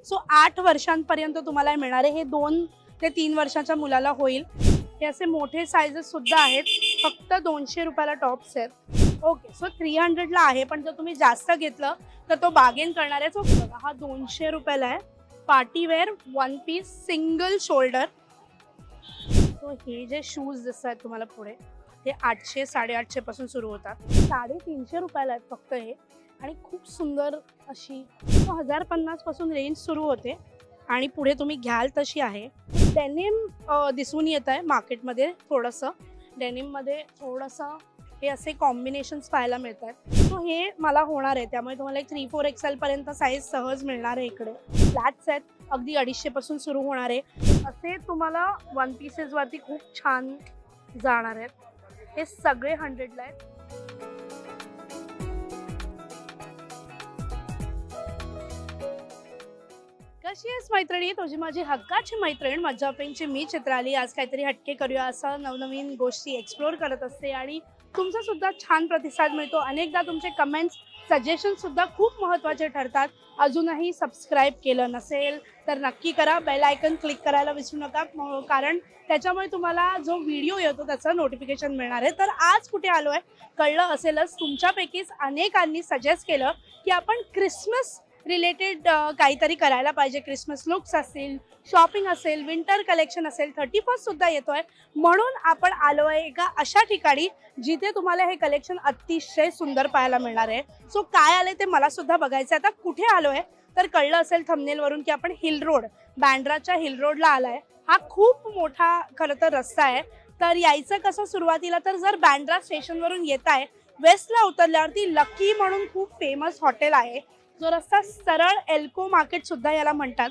So 8 वर्षांपर्यंत तुम्हाला मिळणार आहे। हे 2 ते 3 वर्षाच्या मुलाला होईल। हे असे मोठे साइजेस सुद्धा आहेत, फक्त 200 रुपयाला टॉप्स आहेत। ओके, सो 300 ला आहे, पण जर तुम्ही जास्त घेतलं तर तो बार्गेन करणार आहे। सो बघा, हा 200 रुपयाला आहे, party wear one piece single shoulder. तो हे जे शूज दिसतात तुम्हाला पुढे, हे 800 850 पासून सुरू होतात, 350 रुपयाला आहेत फक्त हे। आणि खूप सुंदर अशी 1050 पासून रेंज सुरू होते आणि पुढे तुम्ही घ्याल तशी आहे। डेनिम दिसून येत आहे मार्केटमध्ये, थोडंसं डेनिममध्ये थोडंसं हे असे कॉम्बिनेशन्स पाहायला मिळतात। सो हे मला होणार आहे, त्यामुळे तुम्हाला एक 3-4 XL पर्यंत साईज सहज मिळणार आहे। इकडे फ्लॅट्स आहेत, अगदी 250 पासून सुरू होणार आहे। असे तुम्हाला वन पीसेस वरती खूप छान जाणार आहेत। हे सगळे 100 ला आहेत। कशी आहेस मैत्रिणी? तुझी माझी हक्काची मैत्रीण मज्जा पेनची मी चित्राली। आज काहीतरी हटके करूया असं नवनवीन गोष्टी एक्सप्लोर करत असते आणि तुमचा सुद्धा छान प्रतिसाद मिळतो। अनेकदा तुमचे कमेंट्स सजेशन सुद्धा खूप महत्त्वाचे ठरतात। अजूनही सबस्क्राईब केलं नसेल तर नक्की करा, बेल आयकन क्लिक करायला विसरू नका, कारण त्याच्यामुळे तुम्हाला जो व्हिडिओ येतो त्याचं नोटिफिकेशन मिळणार आहे। तर आज कुठे आलो आहे कळलं असेलच, तुमच्यापैकीच अनेकांनी सजेस्ट केलं की आपण क्रिसमस रिलेटेड काहीतरी करायला पाहिजे। क्रिसमस लुक्स असतील, शॉपिंग असेल, विंटर कलेक्शन असेल, 31st सुद्धा येतोय, म्हणून आपण आलो आहे एका अशा ठिकाणी जिथे तुम्हाला हे कलेक्शन अतिशय सुंदर पाहायला मिळणार आहे। सो काय आले ते मला सुद्धा बघायचं आहे। आता कुठे आलो आहे तर कळलं असेल थंबनेलवरून की आपण हिल रोड, बँड्राच्या हिल रोडला आलाय। हा खूप मोठा खरं तर रस्ता आहे। तर यायचं कसं सुरुवातीला, तर जर बँड्रा स्टेशनवरून येत आहे, वेस्टला उतरल्यावरती लकी म्हणून खूप फेमस हॉटेल आहे, जो रस्ता सरळ एल्को मार्केट सुद्धा याला म्हणतात,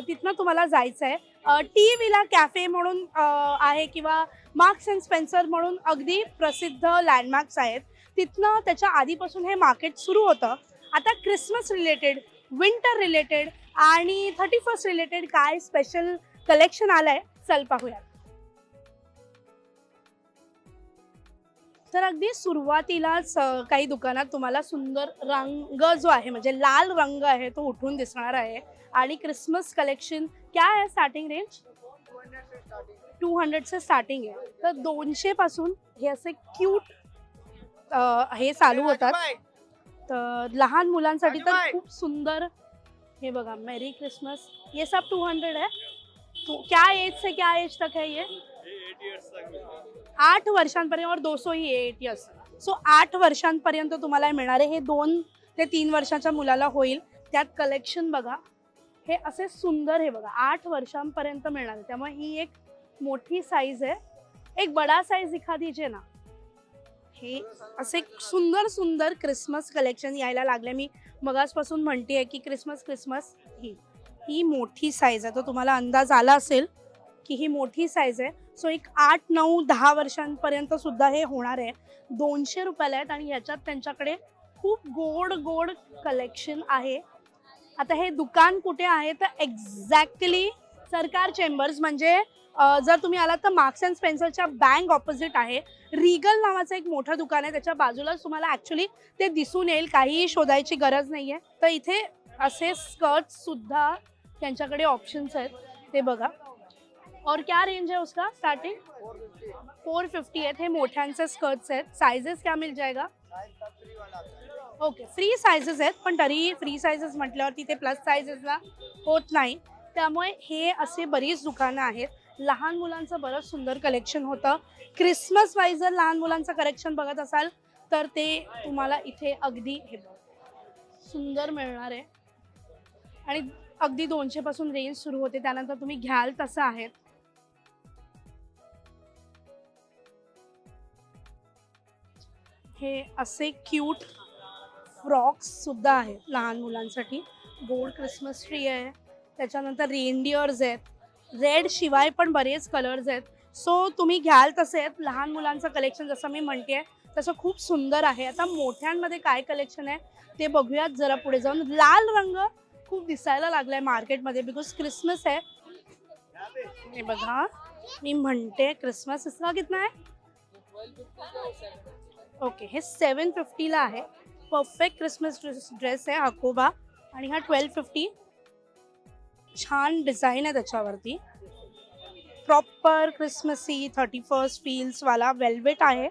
तिथनं तुम्हाला जायचं आहे। टी विला कॅफे म्हणून आहे, किंवा मार्क्स अँड स्पेन्सर म्हणून अगदी प्रसिद्ध लँडमार्क्स आहेत, तिथनं त्याच्या आधीपासून हे मार्केट सुरू होतं। आता क्रिसमस रिलेटेड, विंटर रिलेटेड आणि 31st रिलेटेड काय स्पेशल कलेक्शन आलंय, चल पाहूया। तर अगदी सुरुवातीलाच काही दुकानात तुम्हाला सुंदर रंग जो आहे, म्हणजे लाल रंग आहे, तो उठून दिसणार आहे। आणि क्रिसमस कलेक्शन क्या है, स्टार्टिंग रेंज 200 से स्टार्टिंग आहे। तर 200 पासून हे असे क्यूट हे चालू होतात। तर लहान मुलांसाठी तर खूप सुंदर, हे बघा, मेरी क्रिसमस, ये सब 200 है। तो क्या एज से क्या एज तक है ये? 8 वर्षांपर्यंत, और 200 ही 8 इयर्स। सो 8 वर्षांपर्यंत तुम्हाला मिळणार आहे। हे 2 ते 3 वर्षाच्या मुलाला होईल। त्यात कलेक्शन बघा, हे असे सुंदर, हे बघा 8 वर्षांपर्यंत मिळणार आहे, त्यामुळे ही एक मोठी साईज आहे। एक बडा साईज दिखा दीजिए ना। हे असे सुंदर सुंदर क्रिसमस कलेक्शन यायला लागले। मी मगासपासून म्हणते की क्रिसमस क्रिसमस, ही मोठी साईज आहे, तो तुम्हाला अंदाज आला असेल की ही मोठी साईज आहे। सो एक 8, 9, 10 वर्षांपर्यंत सुद्धा हे होणार आहे। 200 रुपयाला आहेत आणि ह्याच्यात त्यांच्याकडे खूप गोड गोड कलेक्शन आहे। आता हे दुकान कुठे आहे तर एक्झॅक्टली सरकार चेंबर्स, म्हणजे जर तुम्ही आलात तर मार्क्स अँड स्पेन्सरच्या बँक ऑपोजिट आहे। रिगल नावाचं एक मोठं दुकान आहे, त्याच्या बाजूलाच तुम्हाला ॲक्च्युली ते दिसून येईल, काहीही शोधायची गरज नाही आहे। तर इथे असे स्कर्ट्स सुद्धा त्यांच्याकडे ऑप्शन्स आहेत, ते बघा। और क्या रेंज है उसका स्टार्टिंग? 450 आहेत। हे मोठ्यांचे स्कर्ट्स आहेत। साइजेस क्या मिल जाएगा? ओके, फ्री साइजेस आहेत, पण तरी फ्री साइजेस म्हटल्यावर तिथे प्लस साइजेसला होत नाही, त्यामुळे हे असे बरीच दुकानं आहेत। लहान मुलांचं बरंच सुंदर कलेक्शन होतं। क्रिसमस वाईज जर लहान मुलांचं कलेक्शन बघत असाल तर ते तुम्हाला इथे अगदी हे सुंदर मिळणार आहे। आणि अगदी 200 पासून रेंज सुरू होते, त्यानंतर तुम्ही घ्याल तसं आहे। हे असे क्यूट फ्रॉक्स सुद्धा आहेत लहान मुलांसाठी। गोल्ड क्रिसमस ट्री आहे, त्याच्यानंतर रेनडियर्स आहेत, रेड शिवाय पण बरेच कलर्स आहेत। सो तुम्ही घ्याल तसे आहेत। लहान मुलांचं कलेक्शन जसं मी म्हणते तसं खूप सुंदर आहे। आता मोठ्यांमध्ये काय कलेक्शन आहे ते बघूयात जरा पुढे जाऊन। लाल रंग खूप दिसायला लागलाय मार्केटमध्ये, बिकॉज क्रिसमस आहे। हे बघा, मी म्हणते क्रिसमस इसका कितना है? ओके, हे 750 ला आहे। परफेक्ट क्रिसमस ड्रेस आहे अकोबा, आणि हा 1250। छान डिझाईन आहे त्याच्यावरती, प्रॉपर क्रिसमसी 31st फील्स वाला वेल्वेट आहे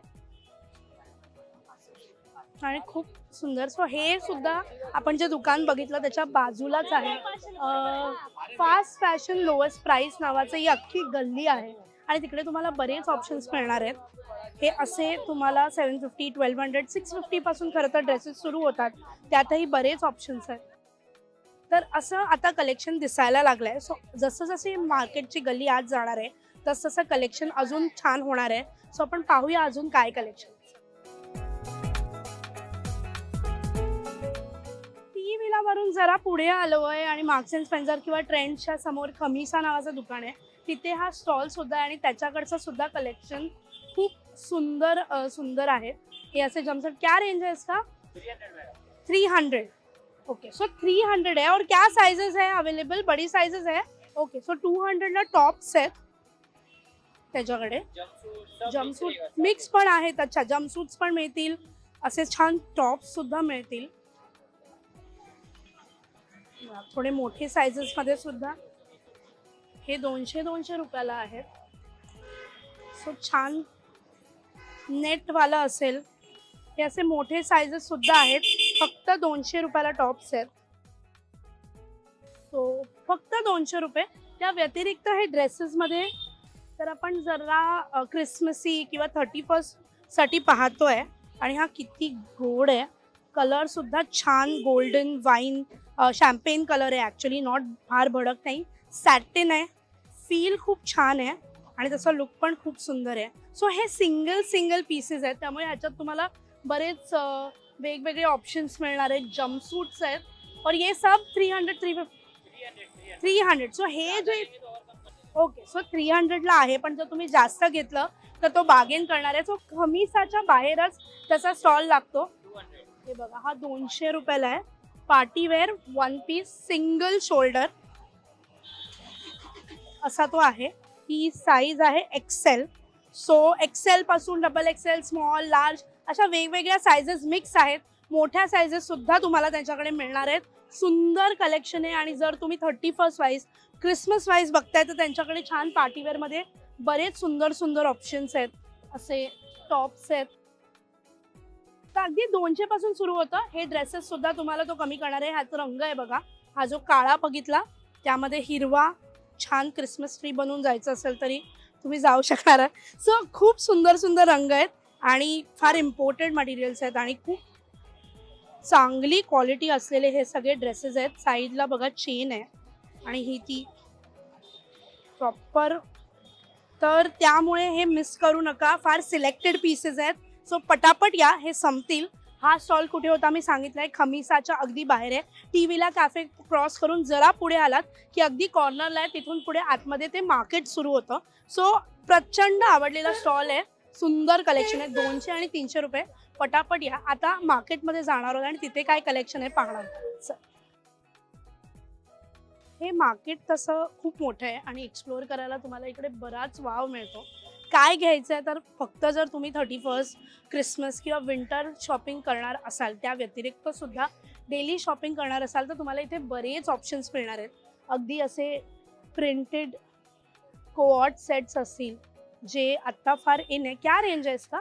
आणि खूप सुंदर. सो हे सुद्धा आपण जे दुकान बघितलं त्याच्या बाजूलाच आहे. फास्ट फॅशन लोएस्ट प्राइस नावाचं ही अख्खी गल्ली आहे आणि तिकडे तुम्हाला बरेच ऑप्शन्स मिळणार आहेत. हे असे तुम्हाला 750, 1200, 650 पासून खरं तर ड्रेसेस सुरू होतात, त्यातही बरेच ऑप्शन्स आहेत. तर असं आता कलेक्शन दिसायला लागलं आहे. सो जसं जशी मार्केटची गल्ली आज जाणार आहे तसं तसं कलेक्शन अजून छान होणार आहे. सो आपण पाहूया अजून काय कलेक्शन. टी व्हीलावरून जरा पुढे आलो आहे आणि मार्क्स अँड स्पेन्सर किंवा ट्रेंड्सच्या समोर खमिसा नावाचं दुकान आहे. तिथे हा स्टॉल सुद्धा आहे आणि त्याच्याकडचं सुद्धा कलेक्शन खूप सुंदर सुंदर आहे. हे असे जमसेट क्या रेंज है इसका? 300. ओके, सो 300 है. और क्या साइजेस है अवेलेबल? बड़ी साइजेस है. ओके, सो 200ला टॉप्स आहेत त्याच्याकडे. जम्पसूट मिक्स पण आहेत. अच्छा, जम्पसूट्स पण मिळतील, असे छान टॉप्स सुद्धा मिळतील. थोडे मोठे साइजेस मध्ये सुद्धा. हे 200 रुपयाला आहेत. सो छान नेट वाला असेल. हे असे मोठे साइजेस सुद्धा आहेत. फक्त 200 रुपयाला टॉप्स आहेत. सो फक्त 200 रुपये. त्या व्यतिरिक्त हे ड्रेसेसमध्ये तर आपण जरा क्रिसमसी किंवा 31st साठी पाहतोय आणि हा किती गोड आहे. कलर सुद्धा छान गोल्डन वाईन शॅम्पेन कलर आहे. ॲक्च्युली नॉट फार भडक नाही, सॅटिन आहे. फील खूप छान आहे आणि त्याचा लुक पण खूप सुंदर आहे. सो हे सिंगल पीसेस आहेत, त्यामुळे ह्याच्यात तुम्हाला बरेच वेगवेगळे ऑप्शन्स मिळणार आहेत. जम्पसूट्स आहेत और ये सब 300, 300. सो हे जे ओके, सो 300ला आहे, पण जर तुम्ही जास्त घेतलं तर तो बार्गेन करणार आहे. सो खमिसाच्या बाहेरच त्याचा स्टॉल लागतो. हे बघा, हा 200 रुपयाला आहे. पार्टीवेअर 1 पीस सिंगल शोल्डर असा तो आहे. ही साईज आहे एक्सेल. सो एक्सेल पासून XXL, स्मॉल, लार्ज अशा वेगवेगळ्या साइजेस मिक्स आहेत. मोठ्या साइजेस सुद्धा तुम्हाला त्यांच्याकडे मिळणार आहेत. सुंदर कलेक्शन आहे आणि जर तुम्ही 31st वाईज क्रिसमस वाईज बघताय तर त्यांच्याकडे छान पार्टीवेअरमध्ये बरेच सुंदर ऑप्शन्स आहेत. असे टॉप्स आहेत. तर अगदी 200 पासून सुरू होतं. हे ड्रेसेस सुद्धा तुम्हाला तो कमी करणार आहे. ह्याचा रंग आहे बघा, हा जो काळा बघितला त्यामध्ये हिरवा छान क्रिसमस ट्री बनवून जायचं असेल तरी तुम्ही जाऊ शकणार आहे. सो खूप सुंदर रंग आहेत आणि फार इम्पोर्टेड मटेरियल्स आहेत आणि खूप चांगली क्वालिटी असलेले हे सगळे ड्रेसेस आहेत. साईडला बघा चेन आहे आणि ही ती प्रॉपर. तर त्यामुळे हे मिस करू नका. फार सिलेक्टेड पीसेस आहेत. सो पटापट या, हे संपतील. हा स्टॉल कुठे होता मी सांगितलंय, खमिसाच्या अगदी बाहेर आहे. टीव्हीला कॅफे क्रॉस करून जरा पुढे आलात की अगदी कॉर्नरला आहे. तिथून पुढे आतमध्ये ते मार्केट सुरू होतं. सो प्रचंड आवडलेला स्टॉल आहे. सुंदर कलेक्शन आहे. 200 आणि 300 रुपये. पटापट या. आता मार्केटमध्ये जाणार आहोत आणि तिथे काय कलेक्शन आहे पाहणार. हे मार्केट तसं खूप मोठं आहे आणि एक्सप्लोअर करायला तुम्हाला इकडे बराच वाव मिळतो. काय घ्यायचं आहे तर फक्त जर तुम्ही 31st क्रिसमस किंवा विंटर शॉपिंग करणार असाल, त्या व्यतिरिक्त सुद्धा डेली शॉपिंग करणार असाल तर तुम्हाला इथे बरेच ऑप्शन्स मिळणार आहेत. अगदी असे प्रिंटेड कोऑर्ड सेट्स असतील जे आत्ता फार इन आहे. क्या रेंज आहे इसका?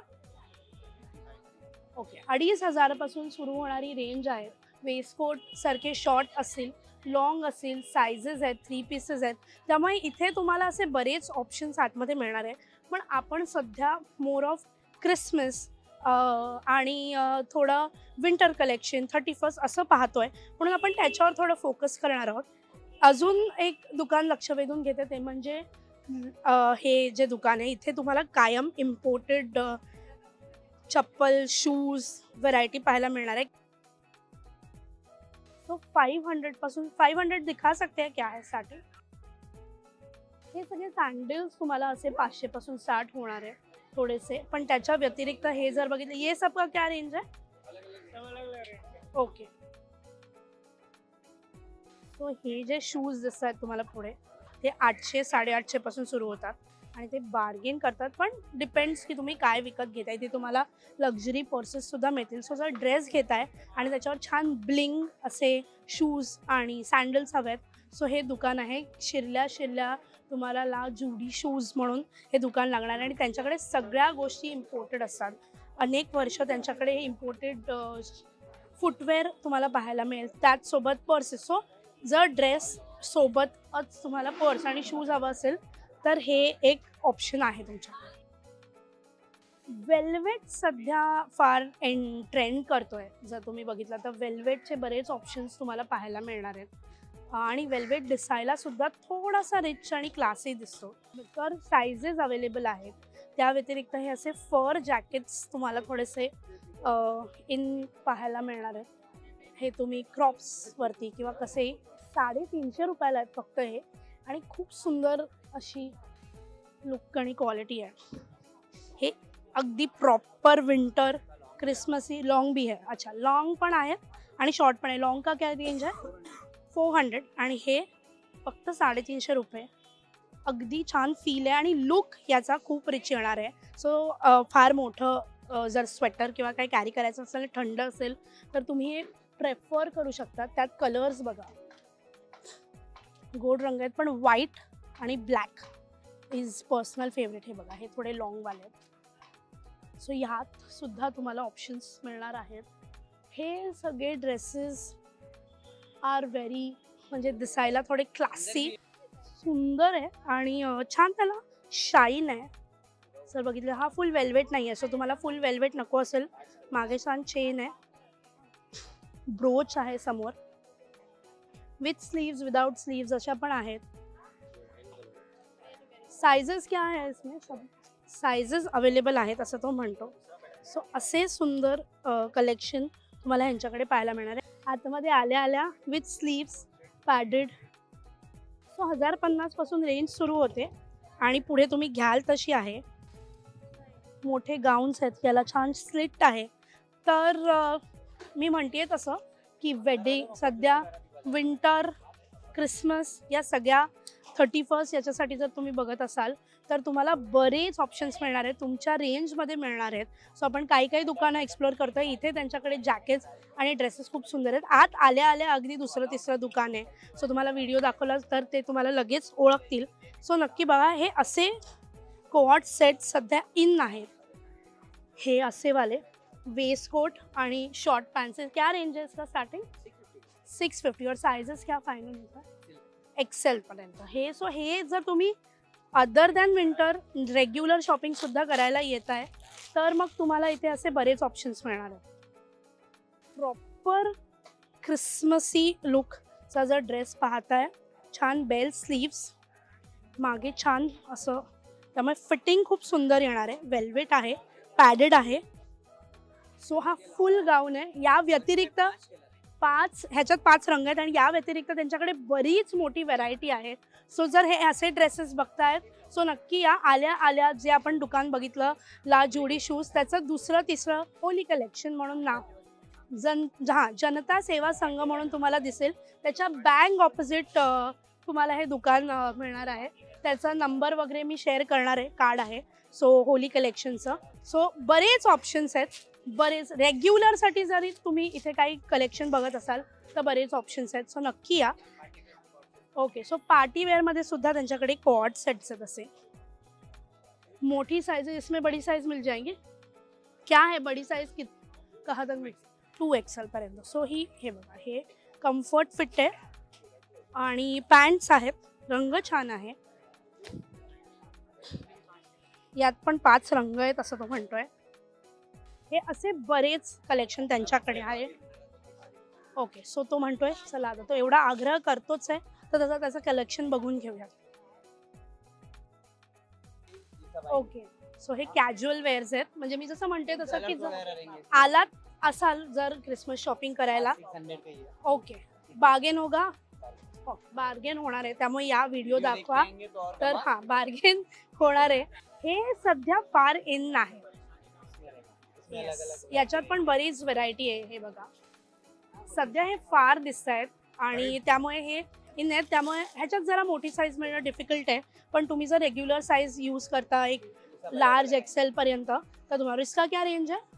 ओके, 2500 पासून सुरू होणारी रेंज आहे. वेस्टकोट सारखे शॉर्ट असतील, लॉंग असेल, साइजेस आहेत, 3 पीसेस आहेत. त्यामुळे इथे तुम्हाला असे बरेच ऑप्शन्स आतमध्ये मिळणार आहे. पण आपण सध्या मोर ऑफ क्रिसमस आणि थोडं विंटर कलेक्शन 31st असं पाहतोय, म्हणून आपण त्याच्यावर थोडं फोकस करणार आहोत. अजून एक दुकान लक्ष वेधून घेते ते म्हणजे हे जे दुकान आहे इथे तुम्हाला कायम इम्पोर्टेड चप्पल, शूज व्हरायटी पाहायला मिळणार आहे. तो 500 पासून 500 दिखा सकते हैं क्या है स्टार्टिंग. हे सगळे सॅन्डल्स तुम्हाला असे 500 पासून स्टार्ट होणार आहे थोडेसे. पण त्याच्या व्यतिरिक्त हे जर बघितलं, ये सब का क्या रेंज आहे? ओके, सो हे जे शूज दिसत आहेत तुम्हाला पुढे ते 800, 850 पासून सुरू होतात आणि ते बार्गेन करतात. पण डिपेंड्स की तुम्ही काय विकत घेताय. ते तुम्हाला लक्झरी पर्सेस सुद्धा मिळतील. सो जर ड्रेस घेताय आणि त्याच्यावर छान ब्लिंग असे शूज आणि सँडल्स हवेत सो हे दुकान आहे शिरल्या शिरल्या तुम्हाला ला जुडी शूज म्हणून हे दुकान लागणार आहे आणि त्यांच्याकडे सगळ्या गोष्टी इम्पोर्टेड असतात. अनेक वर्ष त्यांच्याकडे हे इम्पोर्टेड फुटवेअर तुम्हाला पाहायला मिळेल, त्याचसोबत पर्सेस. सो जर ड्रेस सोबतच तुम्हाला पर्स आणि शूज हवं असेल तर हे एक ऑप्शन आहे तुमच्याकडे. वेल्वेट सध्या फार ट्रेंड करतोय. जर तुम्ही बघितलं तर वेल्वेटचे बरेच ऑप्शन्स तुम्हाला पाहायला मिळणार आहेत आणि वेल्वेट दिसायला सुद्धा थोडासा रिच आणि क्लासी दिसतो. तर सायझेस अवेलेबल आहेत. त्या व्यतिरिक्त हे असे फर जॅकेट्स तुम्हाला थोडेसे इन पाहायला मिळणार आहेत. हे तुम्ही क्रॉप्सवरती किंवा कसे 350 रुपयाला आहेत फक्त हे, आणि खूप सुंदर अशी लुक आणि क्वालिटी आहे. हे अगदी प्रॉपर विंटर क्रिसमसी. लॉन्ग भी है, अच्छा लॉन्ग पण आहेत आणि शॉर्ट पण आहे. लॉन्ग का क्या रेंज आहे 400 आणि हे फक्त 350 रुपये. अगदी छान फील आहे आणि लुक याचा खूप रिच येणार आहे. सो फार मोठं जर स्वेटर किंवा काही कॅरी करायचं असेल, थंड असेल तर तुम्ही हे प्रेफर करू शकता. त्यात कलर्स बघा, गोल्ड रंग आहेत पण व्हाईट आणि ब्लॅक इज पर्सनल फेवरेट. हे बघा, हे थोडे लॉंगवाले आहेत. सो ह्यात सुद्धा तुम्हाला ऑप्शन्स मिळणार आहेत. हे सगळे ड्रेसेस आर व्हेरी म्हणजे दिसायला थोडे क्लासी, सुंदर आहे आणि छान त्याला शाईन आहे. जर बघितलं हा फुल वेल्वेट नाही आहे. सो तुम्हाला फुल वेल्वेट नको असेल, मागे छान चेन आहे, ब्रोच आहे समोर, विथ स्लीव्स विदाउट स्लीव्स अशा पण आहेत. साइजेस क्या है इसमें, सब साइजेस अवेलेबल आहेत असं तो म्हणतो. सो असे सुंदर कलेक्शन तुम्हाला ह्यांच्याकडे पाहायला मिळणार आहे. आतमध्ये आल्या आल्या विथ स्लीव्स पॅडेड. सो 1050 पासून रेंज सुरू होते आणि पुढे तुम्ही घ्याल तशी आहे. मोठे गाऊन्स आहेत, याला छान स्लिट आहे. तर मी म्हणते तसं की वेडिंग सध्या विंटर क्रिसमस या सगळ्या 31 याच्यासाठी जर तुम्ही बघत असाल तर तुम्हाला बरेच ऑप्शन्स मिळणार आहेत, तुमच्या रेंजमध्ये मिळणार आहेत. सो आपण काही काही दुकानं एक्सप्लोअर करतोय. इथे त्यांच्याकडे जॅकेट्स आणि ड्रेसेस खूप सुंदर आहेत. आत आल्या आल्या अगदी दुसरं तिसरं दुकान आहे. सो तुम्हाला व्हिडिओ दाखवला तर ते तुम्हाला लगेच ओळखतील. सो नक्की बघा. हे असे कोऑर्ड सेट सध्या इन आहेत. हे असे वाले वेस्टकोट आणि शॉर्ट पॅन्ट्स. क्या रेंज है इसका स्टार्टिंग 650 और साइजेस क्या फाइनल होता है एक्सेल पर्यंत. हे सो हे जर तुम्ही other than winter regular shopping सुद्धा करायला येत आहे तर मग तुम्हाला इथे असे बरेच ऑप्शन्स मिळणार आहेत. प्रॉपर क्रिसमसी लुकचा जर ड्रेस पाहताय, छान बेल स्लीव्स, मागे छान असं, त्यामुळे फिटिंग खूप सुंदर येणार आहे. वेल्वेट आहे, पॅडेड आहे. सो हा फुल गाऊन आहे. या व्यतिरिक्त ह्याच्यात 5 रंग आहेत आणि या व्यतिरिक्त त्यांच्याकडे बरीच मोठी व्हरायटी आहे. सो जर हे असे ड्रेसेस बघतायत सो नक्की या. आल्या आल्या जे आपण दुकान बघितलं ला जुडी शूज, त्याचं दुसरं तिसरं होली कलेक्शन म्हणून नाव जनता सेवा संघ म्हणून तुम्हाला दिसेल. त्याच्या बँक ऑपोजिट तुम्हाला हे दुकान मिळणार आहे. त्याचा नंबर वगैरे मी शेअर करणार आहे, कार्ड आहे. सो होली कलेक्शनचं. सो बरेच ऑप्शन्स आहेत. बरेच रेग्युलरसाठी जरी तुम्ही इथे काही कलेक्शन बघत असाल तर बरेच ऑप्शन्स आहेत. सो नक्की या. ओके. सो पार्टी वेअरमध्ये सुद्धा त्यांच्याकडे कॉर्ड सेट्स आहेत. असे मोठी साइज है, इसमें बड़ी साइज मिल जाएंगे. क्या है बड़ी साइज की कहा तक मिल 2XL पर्यंत. सो ही हे बघा, हे कम्फर्ट फिट आहे आणि पॅन्ट्स आहेत. रंग छान आहे. यात पण 5 रंग आहेत असं तो म्हणतोय. हे असे बरेच कलेक्शन त्यांच्याकडे आहे. ओके. सो तो म्हणतोय चला आता तो एवढा आग्रह करतोच आहे तर त्याचं कलेक्शन बघून घेऊया. ओके. सो हे कॅज्युअल वेअर्स आहेत. म्हणजे मी जसं म्हणते तसं की आलात असाल जर क्रिसमस शॉपिंग करायला, ओके, बार्गेन होगा, बार्गेन होणार आहे. त्यामुळे या व्हिडिओ दाखवा तर हां बार्गेन होणार आहे. हे सध्या फार इन आहे. याच्यात पण बरीच व्हरायटी आहे. हे बघा, सध्या हे फार दिसत आहेत आणि त्यामुळे हे इन आहेत. त्यामुळे ह्याच्यात जरा मोठी साईज मिळणं डिफिकल्ट आहे. पण तुम्ही जर रेग्युलर साईज यूज करता एक लार्ज एक्सेल पर्यंत तर तुम्हाला इसका क्या रेंज आहे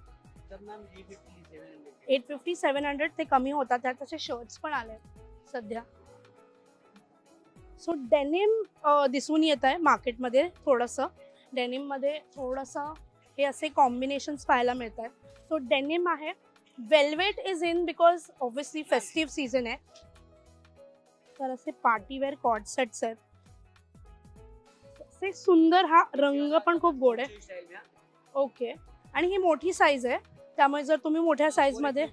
850 700 ते कमी होतात. त्यात असे शर्ट्स पण आले सध्या. सो डेनिम दिसून येत आहे मार्केटमध्ये थोडंसं. डेनिममध्ये थोडंसं हे असे कॉम्बिनेशन्स पाहायला मिळत आहेत. सो डेनिम आहे. Velvet is in because obviously festive season आहे. तर असे पार्टीवेअर कॉर्ड सेट्स आहेत. असे सुंदर, हा रंग पण खूप गोड आहे. ओके. आणि ही मोठी साईज आहे, त्यामुळे जर तुम्ही मोठ्या साईजमध्ये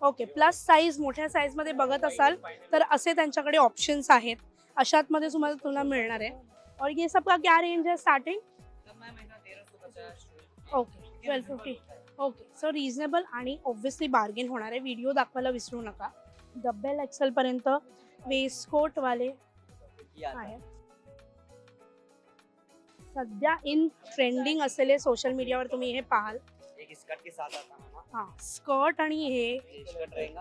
ओके प्लस साईज मोठ्या साईजमध्ये बघत असाल तर असे त्यांच्याकडे ऑप्शन्स आहेत. अशातमध्ये तुम्हाला मिळणार आहे. और ये सब का क्या रेंज है starting? Okay 1250. Okay. So reasonable आणि ऑब्व्हियसली बार्गेन होणार आहे. व्हिडिओ दाखवायला विसरू नका. डबल एक्सेल पर्यंत वेस्टकोट वाले आहेत. सध्या इन ट्रेंडिंग असलेले सोशल मीडियावर तुम्ही हे पाहाल. एक स्कर्ट के साथ आता है ना। हाँ, स्कर्ट आणि हे स्कर्ट रहेगा।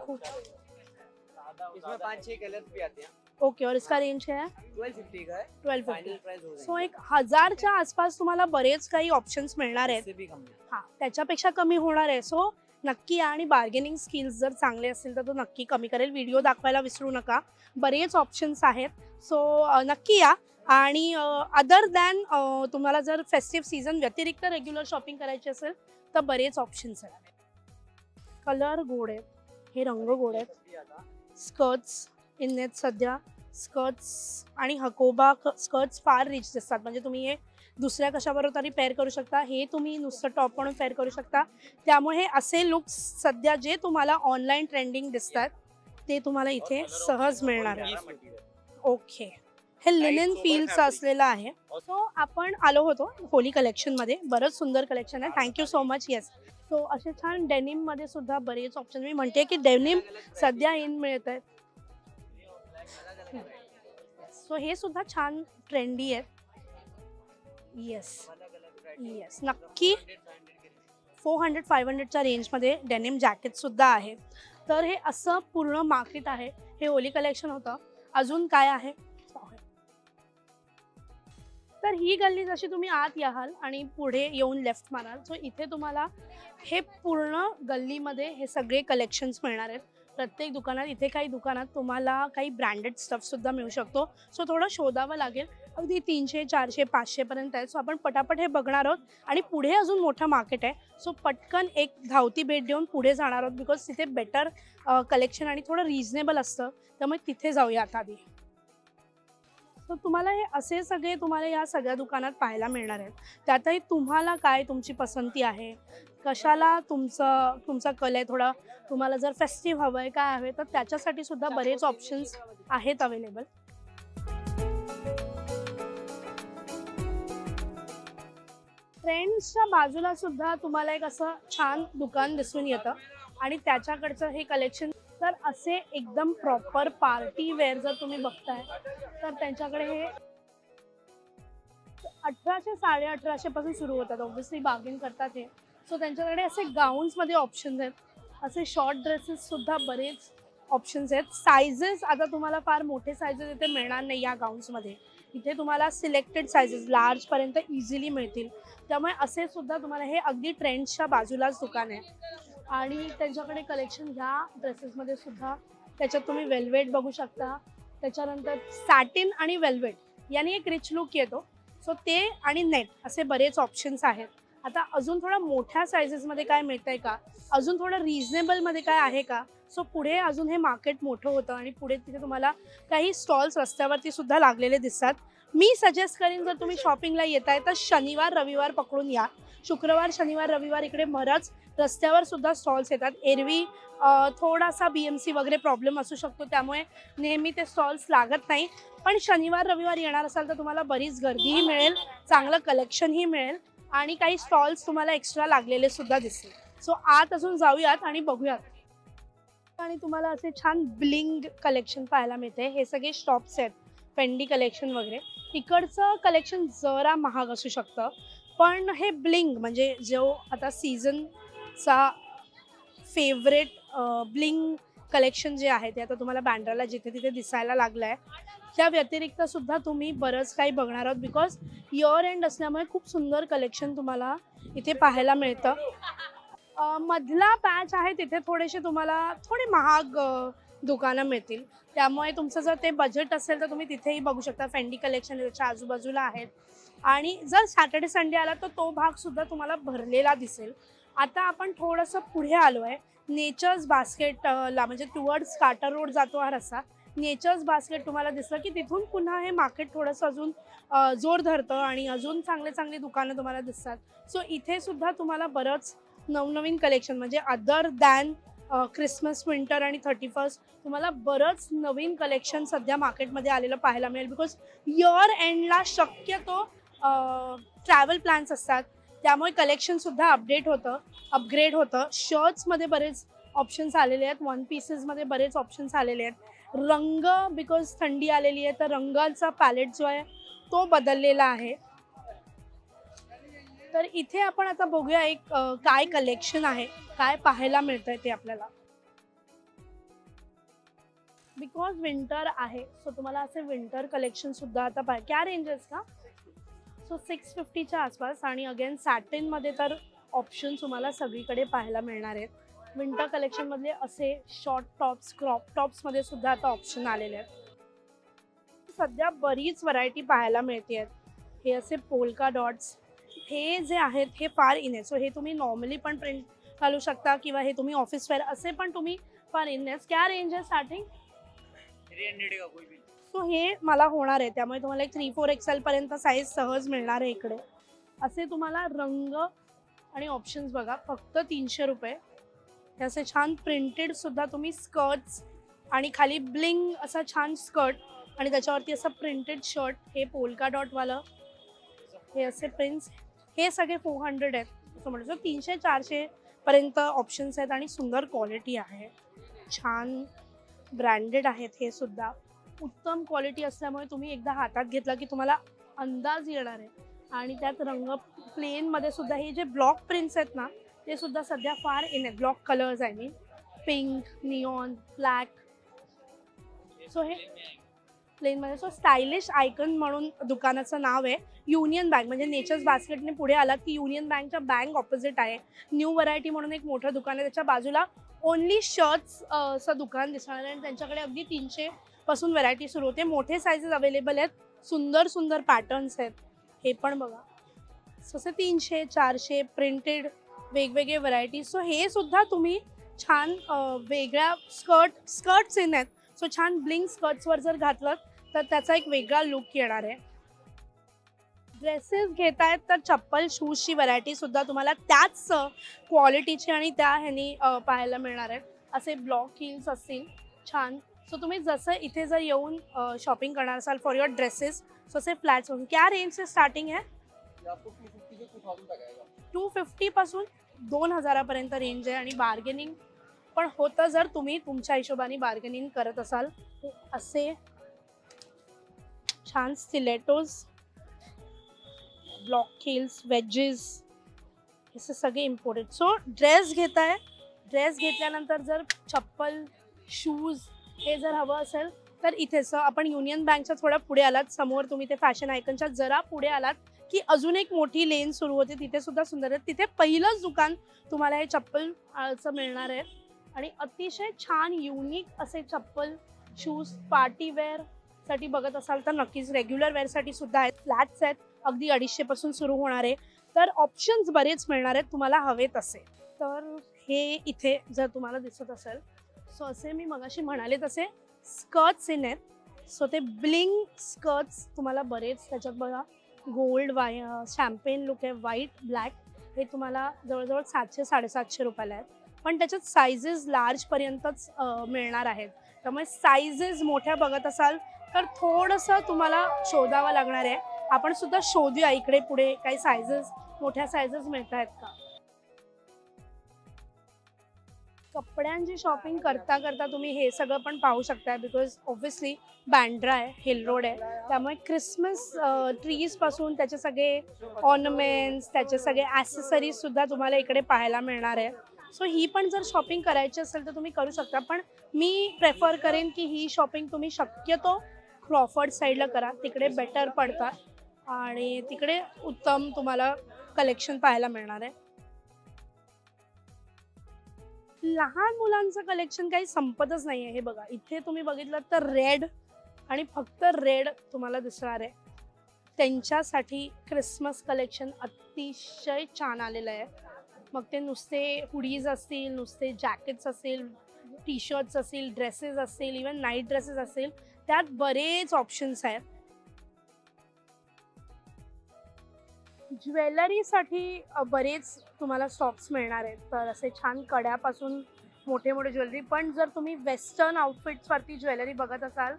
इसमें 5-6 कलर्स भी आते हैं। ओके. और इसका रेंज क्या है? 1250 का है। 1250. फाइनल प्राइस हो सो 1000च्या आसपास तुम्हाला बरेच काही ऑप्शन्स मिळणार आहेत. इससे भी कम है। हां, त्याच्यापेक्षा कमी होणार आहे. सो नक्की या आणि बार्गेनिंग स्किल्स जर चांगले असतील तर तो नक्की कमी करेल. व्हिडिओ दाखवायला विसरू नका. बरेच ऑप्शन्स आहेत. सो नक्की या. आणि अदर दॅन तुम्हाला जर फेस्टिव्ह सीझन व्यतिरिक्त रेग्युलर शॉपिंग करायची असेल तर बरेच ऑप्शन्स आहेत. कलर गोड आहेत, हे रंग गोड आहेत. स्कर्ट्स इन आहेत सध्या. स्कर्ट्स आणि हकोबा स्कर्ट्स फार रिच दिसतात. म्हणजे तुम्ही हे दुसऱ्या कशाबरोबर तरी पेअर करू शकता. हे तुम्ही नुसतं टॉप म्हणून पेअर करू शकता. त्यामुळे हे असे लुक्स सध्या जे तुम्हाला ऑनलाईन ट्रेंडिंग दिसतात ते तुम्हाला इथे सहज मिळणार आहे. ओके. हे लिनेन फील्डचं असलेलं आहे. सो आपण आलो होतो होली कलेक्शनमध्ये. बरंच सुंदर कलेक्शन आहे. Thank you so much. Yes. So असे छान डेनिममध्ये सुद्धा बरेच ऑप्शन. मी म्हणते की डेनिम सध्या इन मिळत आहेत. सो हे सुद्धा छान ट्रेंडी आहेत. येस येस नक्की 400-500च्या रेंजमध्ये डेनिम जॅकेट सुद्धा आहे. तर हे असं पूर्ण मार्केट आहे. हे होली कलेक्शन होतं. अजून काय आहे? तर ही गल्ली जशी तुम्ही आत याल आणि पुढे येऊन लेफ्ट माराल सो इथे तुम्हाला हे पूर्ण गल्लीमध्ये हे सगळे कलेक्शन्स मिळणार आहेत. प्रत्येक दुकानात, इथे काही दुकानात तुम्हाला काही ब्रँडेड स्टफसुद्धा मिळू शकतो. सो थोडं शोधावं लागेल. अगदी 300, 400, 500 पर्यंत आहे. सो आपण पटापट हे बघणार आहोत. आणि पुढे अजून मोठं मार्केट आहे. सो पटकन एक धावती भेट देऊन पुढे जाणार आहोत बिकॉज तिथे बेटर कलेक्शन आणि थोडं रिजनेबल असतं. त्यामुळे तिथे जाऊयात आधी. सो तुम्हाला हे असे सगळे तुम्हाला या सगळ्या दुकानात पाहायला मिळणार आहेत. त्यातही तुम्हाला काय तुमची पसंती आहे, कशाला तुमचा कल आहे, थोडा तुम्हाला जर फेस्टिव्ह हवं आहे काय हवं आहे तर त्याच्यासाठी सुद्धा बरेच ऑप्शन्स आहेत अवेलेबल. ट्रेंड्सच्या बाजूला सुद्धा तुम्हाला एक असं छान दुकान दिसून येतं आणि त्याच्याकडचं हे कलेक्शन. तर असे एकदम प्रॉपर पार्टी वेअर जर तुम्ही बघताय तर त्यांच्याकडे हे 1800-1850 पासून सुरू होतात. ऑब्व्हियसली बार्गेन करतात हे. सो त्यांच्याकडे असे गाऊन्समध्ये ऑप्शन्स आहेत. असे शॉर्ट ड्रेसेस सुद्धा बरेच ऑप्शन्स आहेत. सायझेस आता तुम्हाला फार मोठे सायझेस इथे मिळणार नाही या गाऊन्समध्ये. इथे तुम्हाला सिलेक्टेड सायझेस लार्जपर्यंत इझिली मिळतील. त्यामुळे असे सुद्धा तुम्हाला हे अगदी ट्रेंड्सच्या बाजूलाच दुकान आहे. आणि त्यांच्याकडे कलेक्शन ह्या ड्रेसेसमध्ये सुद्धा त्याच्यात तुम्ही वेल्वेट बघू शकता. त्याच्यानंतर सॅटिन आणि वेल्वेट याने एक रिच लुक येतो. सो ते आणि नेट असे बरेच ऑप्शन्स आहेत. आता अजून थोडा मोठ्या सायझेसमध्ये काय मिळतं आहे का, अजून थोडं रिजनेबलमध्ये काय आहे का. सो पुढे अजून हे मार्केट मोठं होतं आणि पुढे तिथे तुम्हाला काही स्टॉल्स रस्त्यावरती सुद्धा लागलेले दिसतात. मी सजेस्ट करीन जर तुम्ही शॉपिंगला येत आहे तर शनिवार रविवार पकडून या. शुक्रवार शनिवार रविवार इकडे बरंच रस्त्यावर सुद्धा स्टॉल्स येतात. एरवी थोडासा BMC वगैरे प्रॉब्लेम असू शकतो त्यामुळे नेहमी ते स्टॉल्स लागत नाही. पण शनिवार रविवार येणार असाल तर तुम्हाला बरीच गर्दीही मिळेल, चांगलं कलेक्शनही मिळेल आणि काही स्टॉल्स तुम्हाला एक्स्ट्रा लागलेले सुद्धा दिसतील. सो आत अजून जाऊयात आणि बघूयात. आणि तुम्हाला असे छान ब्लिंग कलेक्शन पाहायला मिळते. हे सगळे स्टॉप्स आहेत, फेंडी कलेक्शन वगैरे. इकडचं कलेक्शन जरा महाग असू शकतं पण हे ब्लिंग म्हणजे जो आता सीझनचा फेवरेट ब्लिंग कलेक्शन जे आहे ते आता तुम्हाला बँड्राला जिथे तिथे दिसायला लागलं आहे. त्या व्यतिरिक्त सुद्धा तुम्ही बरंच काही बघणार आहोत बिकॉज इयर एंड असल्यामुळे खूप सुंदर कलेक्शन तुम्हाला इथे पाहायला मिळतं. मधला पॅच आहे तिथे थोडेसे तुम्हाला थोडे महाग दुकानं मिळतील. त्यामुळे तुमचं जर ते बजेट असेल तर तुम्ही तिथेही बघू शकता. फेंडी कलेक्शन त्याच्या आजूबाजूला आहेत. आणि जर सॅटर्डे संडे आला तर तो भागसुद्धा तुम्हाला भरलेला दिसेल. आता आपण थोडंसं पुढे आलो आहे नेचर्स बास्केटला, म्हणजे टुवर्ड्स कार्टर रोड जातो हा रस्ता. नेचर्स बास्केट तुम्हाला दिसलं की तिथून पुन्हा हे मार्केट थोडंसं अजून जोर धरतं आणि अजून चांगले चांगली दुकानं तुम्हाला दिसतात. सो इथे सुद्धा तुम्हाला बरंच नवनवीन कलेक्शन, म्हणजे अदर दॅन क्रिसमस, विंटर आणि 31st तुम्हाला बरंच नवीन कलेक्शन सध्या मार्केटमध्ये आलेलं पाहायला मिळेल. बिकॉज इयर एंडला शक्यतो ट्रॅव्हल प्लॅन्स असतात, त्यामुळे कलेक्शनसुद्धा अपग्रेड होतं. शर्ट्समध्ये बरेच ऑप्शन्स आलेले आहेत, वन पीसेसमध्ये बरेच ऑप्शन्स आलेले आहेत. रंग, बिकॉज थंडी आलेली आहे तर रंगांचा पॅलेट जो आहे तो बदललेला आहे. तर इथे आपण आता बघूया एक काय कलेक्शन आहे, काय पाहायला मिळतंय ते आपल्याला. बिकॉज विंटर आहे सो तुम्हाला असे विंटर कलेक्शन सुद्धा आता क्या रेंजेस का, सो 650च्या आसपास. आणि अगेन सॅटिनमध्ये तर ऑप्शन तुम्हाला सगळीकडे पाहायला मिळणार आहेत. विंटर कलेक्शनमधले असे शॉर्ट टॉप्स, क्रॉप टॉप्समध्ये सुद्धा आता ऑप्शन आलेले आहेत. सध्या बरीच व्हरायटी पाहायला मिळते आहेत. हे असे पोल्का डॉट्स हे जे आहेत हे फार इन आहे. सो हे तुम्ही नॉर्मली पण प्रिंट घालू शकता किंवा हे तुम्ही ऑफिस वेअर असे पण तुम्ही फार इन आहे. क्या रेंज आहे स्टार्टिंग? 300 का कोई भी. सो हे मला होणार आहे, त्यामुळे तुम्हाला एक 3-4 XL पर्यंत साईज सहज मिळणार आहे इकडे. असे तुम्हाला रंग आणि ऑप्शन्स बघा, फक्त 300 रुपये. हे असे छान प्रिंटेड सुद्धा तुम्ही स्कर्ट्स आणि खाली ब्लिंग असा छान स्कर्ट आणि त्याच्यावरती असं प्रिंटेड शर्ट, हे पोल्का डॉटवालं, हे असे प्रिंट्स, हे सगळे 400 आहेत असं म्हणतो. 300-400 पर्यंत ऑप्शन्स आहेत आणि सुंदर क्वालिटी आहे. छान ब्रँडेड आहेत हे सुद्धा. उत्तम क्वालिटी असल्यामुळे तुम्ही एकदा हातात घेतला की तुम्हाला अंदाज येणार आहे. आणि त्यात रंग प्लेनमध्ये सुद्धा हे जे ब्लॉक प्रिंट्स आहेत ना ते सुद्धा सध्या फार इन आहेत. ब्लॉक कलर्स आहे मी, पिंक, निऑन, ब्लॅक. सो हे प्लेनमध्ये. सो स्टायलिश आयकन म्हणून दुकानाचं नाव आहे. युनियन बँक, म्हणजे नेचर्स बास्केटने पुढे आलात की युनियन बँकच्या बँक ऑपोजिट आहे. न्यू व्हरायटी म्हणून एक मोठं दुकान आहे, त्याच्या बाजूला ओनली शर्ट्सचं दुकान दिसणार आहे. आणि त्यांच्याकडे अगदी 300 पासून व्हरायटी सुरू होते. मोठे साईजेस अवेलेबल आहेत, सुंदर सुंदर पॅटर्न्स आहेत. हे पण बघा, जसे 300-400 प्रिंटेड वेगवेगळे व्हरायटी. सो हे सुद्धा तुम्ही छान वेगळ्या स्कर्ट्स इन आहेत. सो छान ब्लिंक स्कर्ट्सवर जर घातलं तर त्याचा एक वेगळा लुक येणार आहे. ड्रेसेस घेत आहेत तर चप्पल, शूजची व्हरायटी सुद्धा तुम्हाला त्याच क्वालिटीची आणि त्या ह्यानी पाहायला मिळणार आहेत. असे ब्लॉक हिल्स असतील छान. सो तुम्ही जसं इथे जर येऊन शॉपिंग करणार असाल फॉर युअर ड्रेसेस, सो असे फ्लॅट्स होऊन क्या रेंज से स्टार्टिंग है? 250 पासून 2000 पर्यंत रेंज आहे. आणि बार्गेनिंग पण होतं जर तुम्ही तुमच्या हिशोबाने बार्गेनिंग करत असाल. असे छान स्टिलेटोज, ब्लॉक हिल्स, वेजेस, हे सगळे इम्पोर्टेड. सो ड्रेस घेताय, ड्रेस घेतल्यानंतर जर चप्पल, शूज हे जर हवं असेल तर इथेच आपण युनियन बँकच्या थोड्या पुढे आलात, समोर तुम्ही ते फॅशन आयकनच्या जरा पुढे आलात की अजून एक मोठी लेन सुरू होते, तिथे सुद्धा सुंदर आहे. तिथे पहिलंच दुकान तुम्हाला हे चप्पलचं मिळणार आहे. आणि अतिशय छान युनिक असे चप्पल, शूज पार्टीवेअरसाठी बघत असाल तर नक्कीच. रेग्युलर वेअरसाठी सुद्धा आहेत. फ्लॅट्स आहेत, अगदी 250 पासून सुरू होणार आहे. तर ऑप्शन्स बरेच मिळणार आहेत तुम्हाला हवे तसे. तर हे इथे जर तुम्हाला दिसत असेल, सो असे मी मगाशी म्हणाले तसे स्कर्ट्स इन आहेत. सो ते ब्लिंग स्कर्ट्स तुम्हाला बरेच, त्याच्यात बघा गोल्ड, शॅम्पेन लुक आहे, व्हाईट, ब्लॅक. हे तुम्हाला जवळजवळ 700-750 रुपयाला आहेत. पण त्याच्यात सायझेस लार्जपर्यंतच मिळणार आहेत. त्यामुळे सायझेस मोठ्या बघत असाल तर थोडंसं तुम्हाला शोधावं लागणार आहे. आपण सुद्धा शोधूया इकडे पुढे काही सायझेस, मोठ्या सायझेस मिळत आहेत का. कपड्यांची शॉपिंग करता करता तुम्ही हे सगळं पण पाहू शकता. बिकॉज ऑब्व्हियसली बँड्रा आहे, हिल रोड आहे, त्यामुळे क्रिसमस ट्रीजपासून त्याचे सगळे ऑर्नमेंट्स, त्याचे सगळे ॲसेसरीजसुद्धा तुम्हाला इकडे पाहायला मिळणार आहे. सो ही पण जर शॉपिंग करायची असेल तर तुम्ही करू शकता. पण मी प्रेफर करेन की ही शॉपिंग तुम्ही शक्यतो क्रॉफर्ड साईडला करा, तिकडे बेटर पडतात आणि तिकडे उत्तम तुम्हाला कलेक्शन पाहायला मिळणार आहे. लहान मुलांचं कलेक्शन काही संपतच नाहीये. हे बघा, इथे तुम्ही बघितलं तर रेड आणि फक्त रेड तुम्हाला दिसणार आहे. त्यांच्यासाठी क्रिसमस कलेक्शन अतिशय छान आलेलं आहे. मग ते नुसते हुडीज असतील, नुसते जॅकेट्स असतील, टी शर्ट्स असतील, ड्रेसेस असतील, इवन नाईट ड्रेसेस असतील, त्यात बरेच ऑप्शन्स आहेत. ज्वेलरीसाठी बरेच तुम्हाला स्टॉक्स मिळणार आहेत. तर असे छान कड्यापासून मोठे मोठे ज्वेलरी. पण जर तुम्ही वेस्टर्न आउटफिट्सवरती ज्वेलरी बघत असाल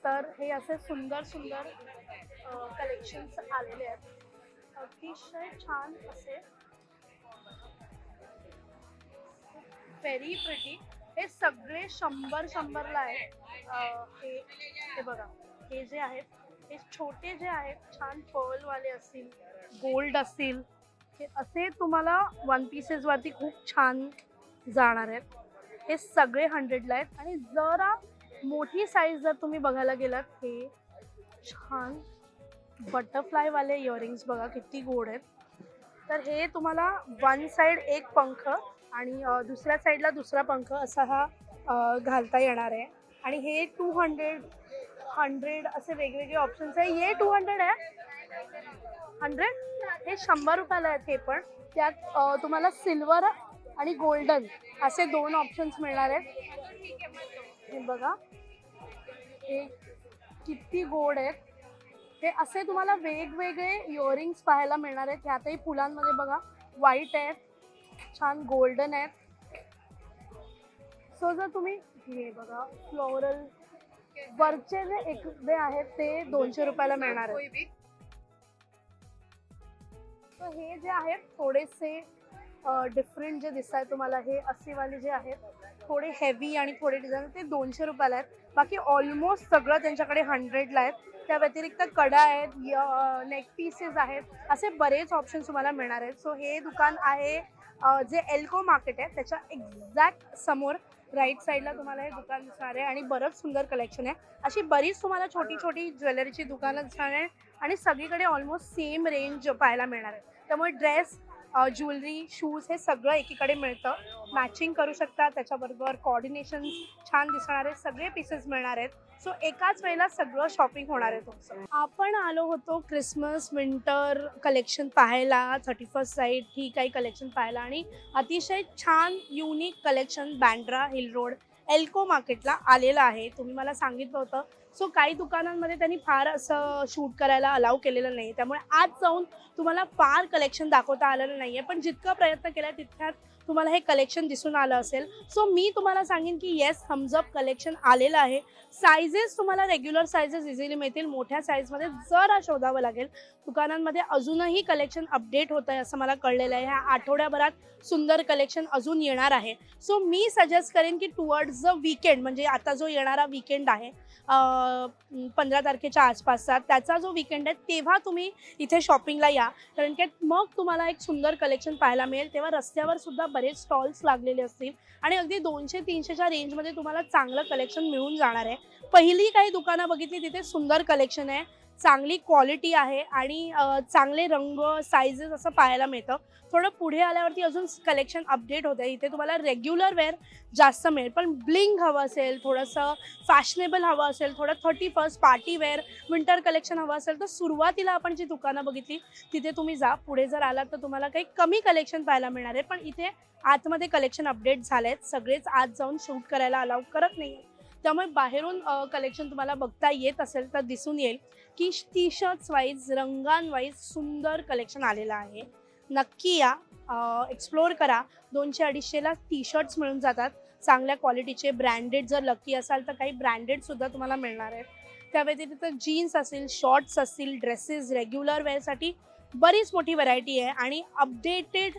तर हे असे सुंदर सुंदर कलेक्शन्स आलेले आहेत. अतिशय छान असे, व्हेरी प्रिटी. हे सगळे 100-100ला आहे. हे बघा, हे जे आहेत हे छोटे जे आहेत छान पर्लवाले असतील, गोल्ड असतील, हे असे तुम्हाला 1 पीसेसवरती खूप छान जाणार आहेत. हे सगळे 100ला आहेत. आणि जरा मोठी साईज जर तुम्ही बघायला गेलात, हे छान बटरफ्लायवाले इयरिंग्स बघा किती गोड आहेत. तर हे तुम्हाला वन साईड एक पंख आणि दुसऱ्या साईडला दुसरा पंख असा हा घालता येणार आहे. आणि हे 200 असे वेगवेगळे ऑप्शन्स आहे. हे 200 आहे, 100 हे 100 रुपयाला आहेत. हे पण त्यात तुम्हाला सिल्वर आणि गोल्डन असे 2 ऑप्शन्स मिळणार आहेत. हे बघा, हे किती गोड आहेत. हे असे तुम्हाला वेगवेगळे इयरिंग्स पाहायला मिळणार आहेत. ह्यातही फुलांमध्ये बघा, व्हाईट आहेत, छान गोल्डन आहेत. सो जर तुम्ही हे बघा, फ्लोरल वरचे जे एकदे आहेत ते 200 रुपयाला मिळणार आहेत. तर हे जे आहेत थोडेसे डिफरंट जे दिसत आहेत तुम्हाला, हे असेवाले जे आहेत थोडे हेवी आणि थोडे डिझाईन, ते 200 रुपयाला आहेत. बाकी ऑलमोस्ट सगळं त्यांच्याकडे 100ला आहेत. त्या व्यतिरिक्त कडा आहेत, नेक पीसेस आहेत, असे बरेच ऑप्शन्स तुम्हाला मिळणार आहेत. सो हे दुकान आहे जे एल्को मार्केट आहे त्याच्या एक्झॅक्ट समोर राईट साईडला तुम्हाला हे दुकान दिसणार आहे. आणि बरंच सुंदर कलेक्शन आहे. अशी बरीच तुम्हाला छोटी छोटी ज्वेलरीची दुकानं दिसणार आहे आणि सगळीकडे ऑलमोस्ट सेम रेंज पाहायला मिळणार आहे. त्यामुळे ड्रेस, ज्वेलरी, शूज हे सगळं एकीकडे मिळतं. मॅचिंग करू शकता, त्याच्याबरोबर कॉर्डिनेशन छान दिसणारे सगळे पीसेस मिळणार आहेत. सो एकाच वेळेला सगळं शॉपिंग होणार आहे तुमचं. आपण आलो होतो क्रिसमस विंटर कलेक्शन पाहायला, 31st साईड ही काही कलेक्शन पाहायला. आणि अतिशय छान unique collection Bandra hill road Elco मार्केटला आलेलं आहे. तुम्ही मला सांगितलं होतं. सो काही दुकानांमध्ये त्यांनी फार असं शूट करायला अलाउ केलेलं नाही, त्यामुळे आज जाऊन तुम्हाला फार कलेक्शन दाखवता आलेलं नाही आहे. पण जितका प्रयत्न केला तितक्यात तुम्हाला हे कलेक्शन दिसून आलं असेल. सो मी तुम्हाला सांगेन की येस, थम्सअप कलेक्शन आलेलं आहे. सायझेस तुम्हाला रेग्युलर सायझेस इझिली मिळतील. मोठ्या साईजमध्ये जरा शोधावं लागेल. दुकानांमध्ये अजूनही कलेक्शन अपडेट होत आहे असं मला कळलेलं आहे. ह्या आठवड्याभरात सुंदर कलेक्शन अजून येणार आहे. सो मी सजेस्ट करेन की टुवर्ड्स द वीकेंड, म्हणजे आता जो येणारा वीकेंड आहे 15 तारखेच्या आसपासचा, त्याचा जो वीकेंड आहे तेव्हा तुम्ही इथे शॉपिंगला या. कारण की मग तुम्हाला एक सुंदर कलेक्शन पाहायला मिळेल. तेव्हा रस्त्यावर सुद्धा बरेच स्टॉल्स लागलेले असतील आणि अगदी 200-300च्या रेंजमध्ये तुम्हाला चांगलं कलेक्शन मिळून जाणार आहे. पहिली काही दुकानं बघितली तिथे सुंदर कलेक्शन आहे, चांगली क्वालिटी आहे आणि चांगले रंग, साईजेस असं पाहायला मिळतं. थोडं पुढे आल्यावरती अजून कलेक्शन अपडेट होतं. इथे तुम्हाला रेग्युलर वेअर जास्त मिळेल, पण ब्लिंग हवं असेल, थोडंसं फॅशनेबल हवं असेल, थोडं 31st party wear winter collection हवं असेल तर सुरुवातीला आपण जी दुकानं बघितली तिथे तुम्ही जा. पुढे जर आलात तर तुम्हाला काही कमी कलेक्शन पाहायला मिळणार आहे. पण इथे आतमध्ये कलेक्शन अपडेट झाले आहेत. सगळेच आत जाऊन शूट करायला अलाउ करत नाही, त्यामुळे बाहेरून कलेक्शन तुम्हाला बघता येत असेल तर दिसून येईल की टी शर्ट्स वाईज, रंगांवाईज सुंदर कलेक्शन आलेलं आहे. नक्की या, एक्सप्लोअर करा. 200-250ला टी शर्ट्स मिळून जातात चांगल्या क्वालिटीचे. ब्रँडेड जर लकी असाल तर काही ब्रँडेडसुद्धा तुम्हाला मिळणार आहेत. त्या व्यतिरिक्त जीन्स असतील, शॉर्ट्स असतील, ड्रेसेस, रेग्युलर वेअरसाठी बरीच मोठी व्हरायटी आहे आणि अपडेटेड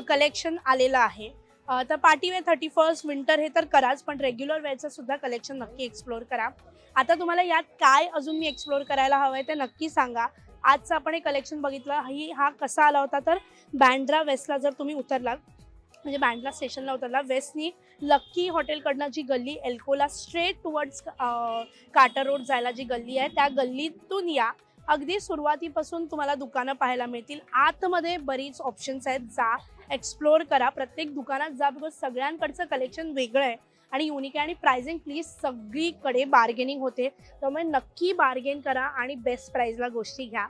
कलेक्शन आलेलं आहे. तर पार्टी वेअर 31st विंटर हे तर कराच, पण रेग्युलर वेअरचं सुद्धा कलेक्शन नक्की एक्सप्लोअर करा. आता तुम्हाला यात काय अजून मी एक्सप्लोअर करायला हवं आहे ते नक्की सांगा. आजचं आपण हे कलेक्शन बघितलं, हा कसा आला होता तर बँड्रा वेस्टला जर तुम्ही उतरलात, म्हणजे बँड्रा स्टेशनला उतरला, वेस्टनी लक्की हॉटेलकडनं जी गल्ली एल्कोला स्ट्रेट टुवर्ड्स कार्टर रोड जायला जी गल्ली आहे त्या गल्लीतून या. अगदी सुरुवातीपासून तुम्हाला दुकानं पाहायला मिळतील. आतमध्ये बरीच ऑप्शन्स आहेत. जा, एक्सप्लोअर करा, प्रत्येक दुकानात जा, बिकॉज सगळ्यांकडचं कलेक्शन वेगळं आहे आणि युनिक आहे आणि प्राइसिंग प्लीज सगळीकडे बार्गेनिंग होते, त्यामुळे नक्की बार्गेन करा आणि बेस्ट प्राईजला गोष्टी घ्या.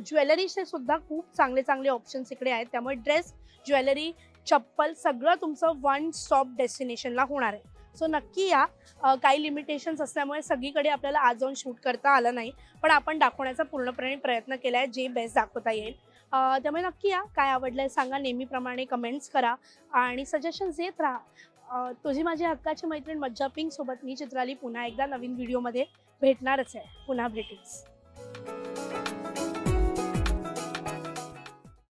ज्वेलरीचे सुद्धा खूप चांगले चांगले ऑप्शन्स इकडे आहेत, त्यामुळे ड्रेस, ज्वेलरी, चप्पल सगळं तुमचं वन स्टॉप डेस्टिनेशनला होणार आहे. सो नक्की या. काही लिमिटेशन्स असल्यामुळे सगळीकडे आपल्याला आज जाऊन शूट करता आलं नाही, पण आपण दाखवण्याचा पूर्णपणे प्रयत्न केला आहे, जे बेस्ट दाखवता येईल. त्यामुळे नक्की या. काय आवडलं आहे सांगा, नेहमीप्रमाणे कमेंट्स करा आणि सजेशन्स देत राहा. तुझी माझी हक्काची मैत्रीण मज्जा पिंक सोबत मी चित्राली पुन्हा एकदा नवीन व्हिडिओमध्ये भेटणारच आहे. पुन्हा भेटूच.